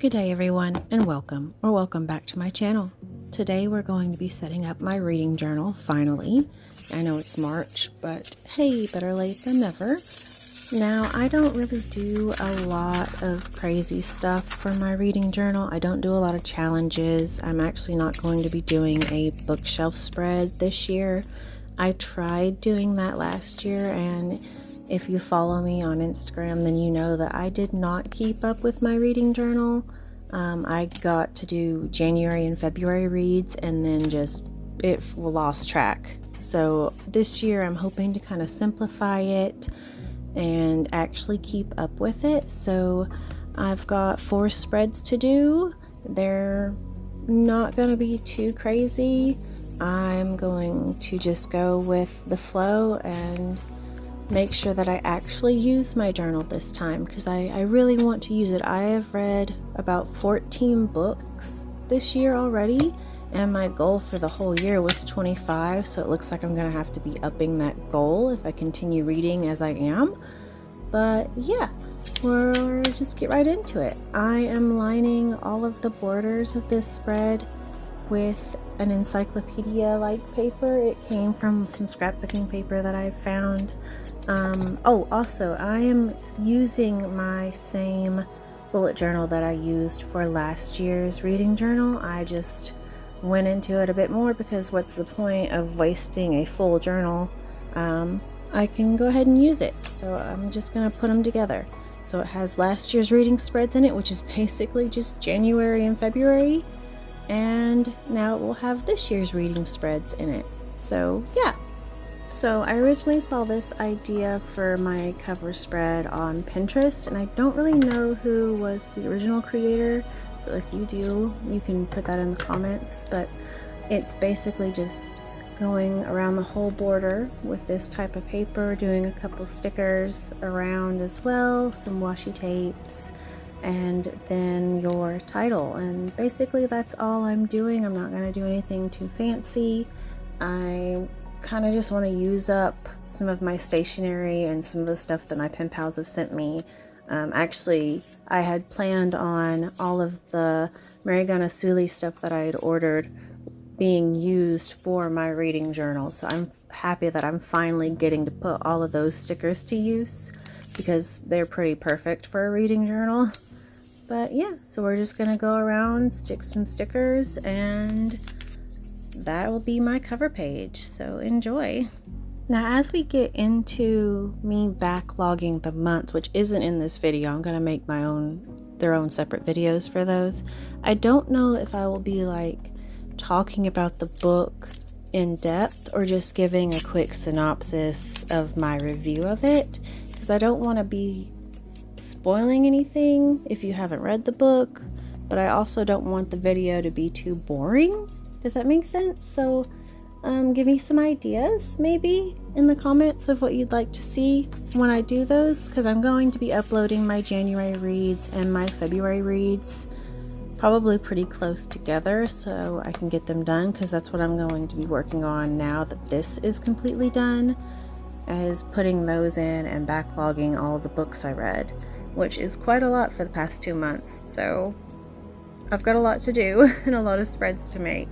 Good day everyone, and welcome back to my channel. Today we're going to be setting up my reading journal, finally. I know it's March, but hey, better late than never. Now, I don't really do a lot of crazy stuff for my reading journal. I don't do a lot of challenges. I'm actually not going to be doing a bookshelf spread this year. I tried doing that last year, and if you follow me on Instagram, then you know that I did not keep up with my reading journal. I got to do January and February reads and then it lost track. So this year I'm hoping to kind of simplify it and actually keep up with it. So I've got 4 spreads to do. They're not going to be too crazy. I'm going to just go with the flow and make sure that I actually use my journal this time, because I really want to use it. I have read about 14 books this year already, and my goal for the whole year was 25, so it looks like I'm going to have to be upping that goal if I continue reading as I am. But yeah, we'll just get right into it. I am lining all of the borders of this spread with an encyclopedia-like paper. It came from some scrapbooking paper that I found. Also, I am using my same bullet journal that I used for last year's reading journal. I just went into it a bit more because what's the point of wasting a full journal? I can go ahead and use it. So I'm just going to put them together. So it has last year's reading spreads in it, which is basically just January and February. And now it will have this year's reading spreads in it. So yeah. So I originally saw this idea for my cover spread on Pinterest, and I don't really know who was the original creator, so if you do, you can put that in the comments. But it's basically just going around the whole border with this type of paper, doing a couple stickers around as well, some washi tapes, and then your title. And basically that's all I'm doing. I'm not going to do anything too fancy. I kind of just want to use up some of my stationery and some of the stuff that my pen pals have sent me. Actually, I had planned on all of the Marigana Suli stuff that I had ordered being used for my reading journal, so I'm happy that I'm finally getting to put all of those stickers to use because they're pretty perfect for a reading journal. But yeah, so we're just gonna go around, stick some stickers, and that will be my cover page, so enjoy. Now, as we get into me backlogging the months, which isn't in this video, I'm going to make their own separate videos for those. I don't know if I will be like talking about the book in depth or just giving a quick synopsis of my review of it, because I don't want to be spoiling anything if you haven't read the book, but I also don't want the video to be too boring. Does that make sense? So give me some ideas maybe in the comments of what you'd like to see when I do those, because I'm going to be uploading my January reads and my February reads probably pretty close together so I can get them done, because that's what I'm going to be working on now that this is completely done, is putting those in and backlogging all of the books I read, which is quite a lot for the past 2 months. So I've got a lot to do and a lot of spreads to make.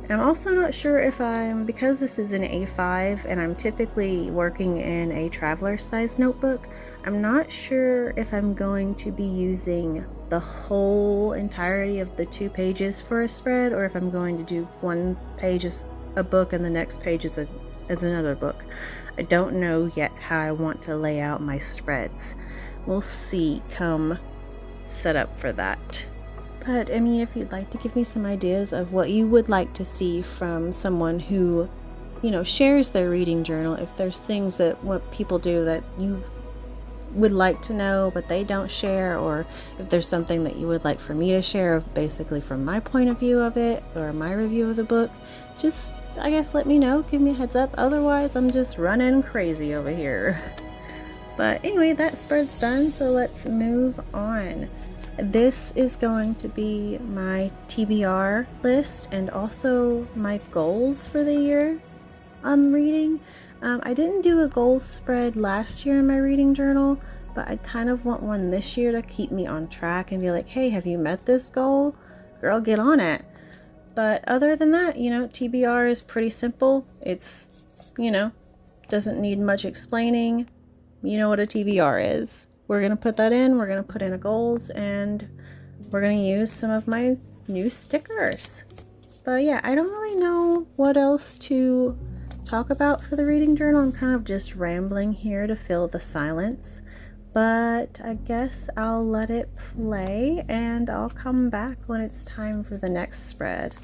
I'm also not sure if because this is an A5 and I'm typically working in a traveler size notebook, I'm not sure if I'm going to be using the whole entirety of the 2 pages for a spread, or if I'm going to do 1 page as a book and the next page is another book. I don't know yet how I want to lay out my spreads. We'll see come set up for that. But I mean, if you'd like to give me some ideas of what you would like to see from someone who, you know, shares their reading journal, if there's things that what people do that you would like to know but they don't share, or if there's something that you would like for me to share of basically from my point of view of it or my review of the book, just I guess let me know, give me a heads up. Otherwise I'm just running crazy over here. But anyway, that spread's done, so let's move on. This is going to be my TBR list and also my goals for the year on reading. I didn't do a goals spread last year in my reading journal, but I kind of want one this year to keep me on track and be like, hey, have you met this goal? Girl, get on it. But other than that, TBR is pretty simple. It's, doesn't need much explaining. You know what a TBR is. We're going to put that in. We're going to put in a goals, and we're going to use some of my new stickers. But yeah, I don't really know what else to talk about for the reading journal. I'm kind of just rambling here to fill the silence. But I guess I'll let it play, and I'll come back when it's time for the next spread.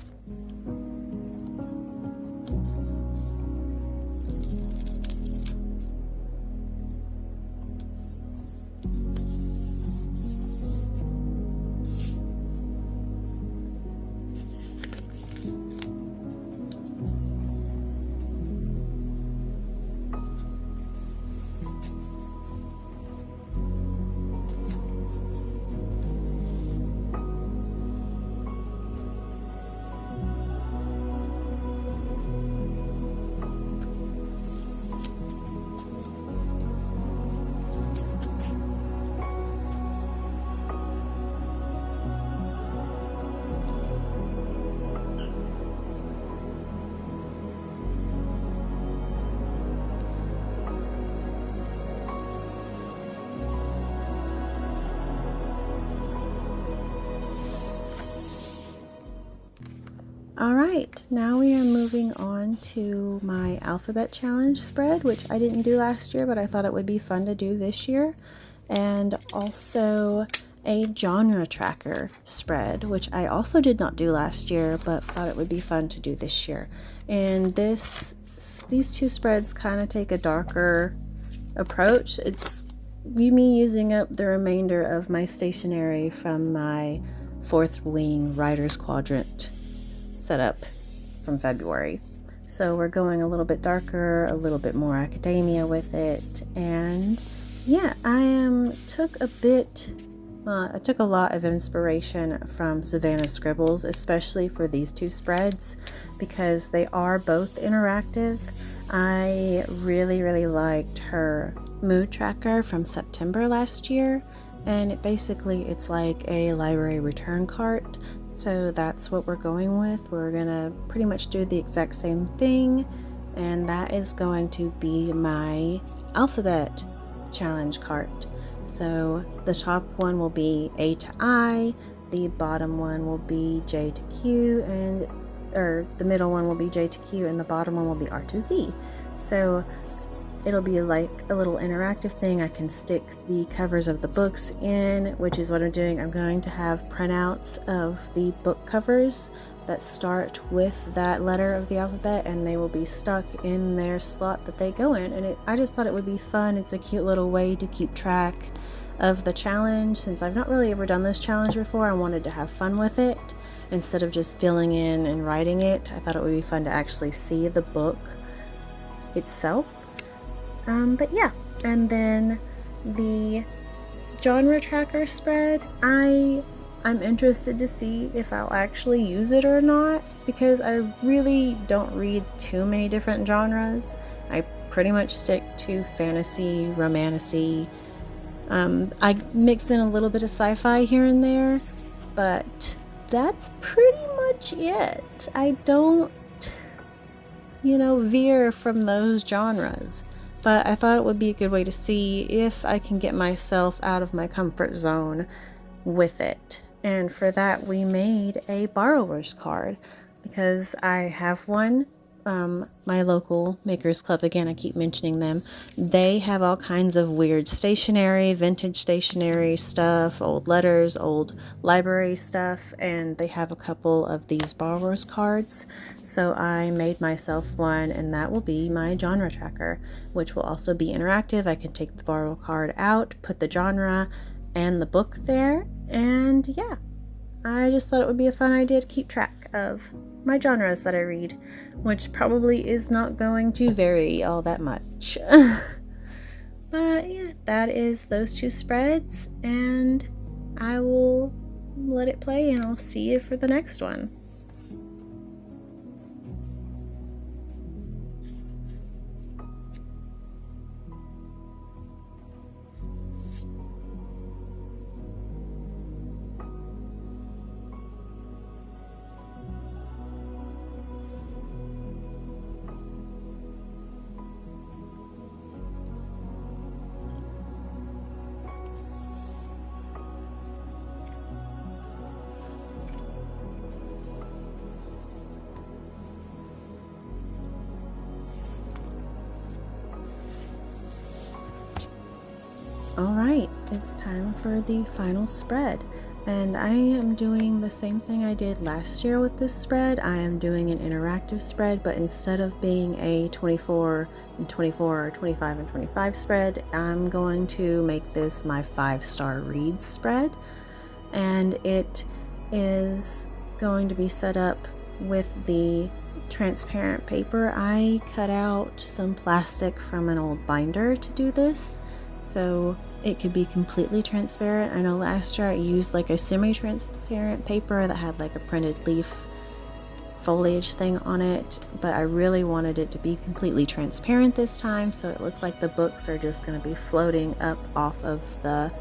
Alright, now we are moving on to my alphabet challenge spread, which I didn't do last year, but I thought it would be fun to do this year. And also a genre tracker spread, which I also did not do last year, but thought it would be fun to do this year. And these two spreads kind of take a darker approach. It's me using up the remainder of my stationery from my Fourth Wing Writer's Quadrant setup from February. So we're going a little bit darker, a little bit more academia with it. And yeah, I took a lot of inspiration from Savannah's scribbles, especially for these two spreads, because they are both interactive. I really liked her mood tracker from September last year, and it's like a library return cart. So that's what we're going with. We're gonna pretty much do the exact same thing, and that is going to be my alphabet challenge cart. So the top one will be A to I, the bottom one will be J to Q, or the middle one will be J to Q, and the bottom one will be R to Z. So it'll be like a little interactive thing. I can stick the covers of the books in, which is what I'm doing. I'm going to have printouts of the book covers that start with that letter of the alphabet, and they will be stuck in their slot that they go in. And I just thought it would be fun. It's a cute little way to keep track of the challenge. Since I've not really ever done this challenge before, I wanted to have fun with it instead of just filling in and writing it. I thought it would be fun to actually see the book itself. But yeah, and then the genre tracker spread, I'm interested to see if I'll actually use it or not, because I really don't read too many different genres. I pretty much stick to fantasy, romantasy. I mix in a little bit of sci-fi here and there, but that's pretty much it. I don't, veer from those genres. But I thought it would be a good way to see if I can get myself out of my comfort zone with it. And for that, we made a borrower's card, because I have one. My local Makers Club, again, I keep mentioning them, they have all kinds of weird stationery, vintage stationery stuff, old letters, old library stuff, and they have a couple of these borrower's cards. So I made myself one, and that will be my genre tracker, which will also be interactive. I can take the borrow card out, put the genre and the book there, and yeah, I just thought it would be a fun idea to keep track of my genres that I read, which probably is not going to vary all that much. But yeah, that is those two spreads, and I will let it play, and I'll see you for the next one. Alright, it's time for the final spread. And I am doing the same thing I did last year with this spread. I am doing an interactive spread, but instead of being a 24 and 24 or 25 and 25 spread, I'm going to make this my 5-star reads spread. And it is going to be set up with the transparent paper. I cut out some plastic from an old binder to do this, so it could be completely transparent. I know last year I used like a semi-transparent paper that had like a printed leaf foliage thing on it, but I really wanted it to be completely transparent this time, so it looks like the books are just going to be floating up off of the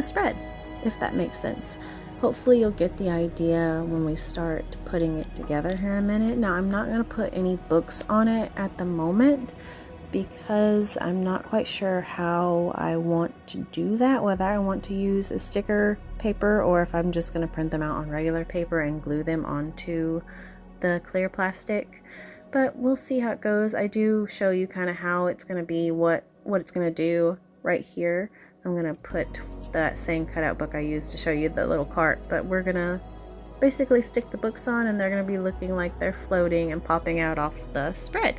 spread, if that makes sense. Hopefully you'll get the idea when we start putting it together here in a minute. Now I'm not going to put any books on it at the moment because I'm not quite sure how I want to do that, whether I want to use a sticker paper or if I'm just going to print them out on regular paper and glue them onto the clear plastic. But we'll see how it goes. I do show you kind of how it's going to be, what it's going to do right here. I'm going to put that same cutout book I used to show you the little cart, but we're going to basically stick the books on and they're going to be looking like they're floating and popping out off the spread.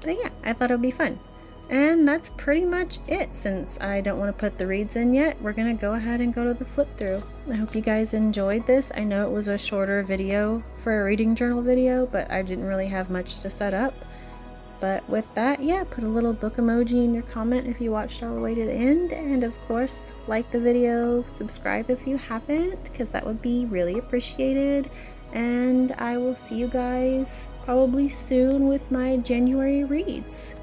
But yeah, I thought it would be fun. And that's pretty much it. Since I don't want to put the reads in yet, we're going to go ahead and go to the flip through. I hope you guys enjoyed this. I know it was a shorter video for a reading journal video, but I didn't really have much to set up. But with that, yeah, put a little book emoji in your comment if you watched all the way to the end. And of course, like the video, subscribe if you haven't, because that would be really appreciated. And I will see you guys probably soon with my January reads.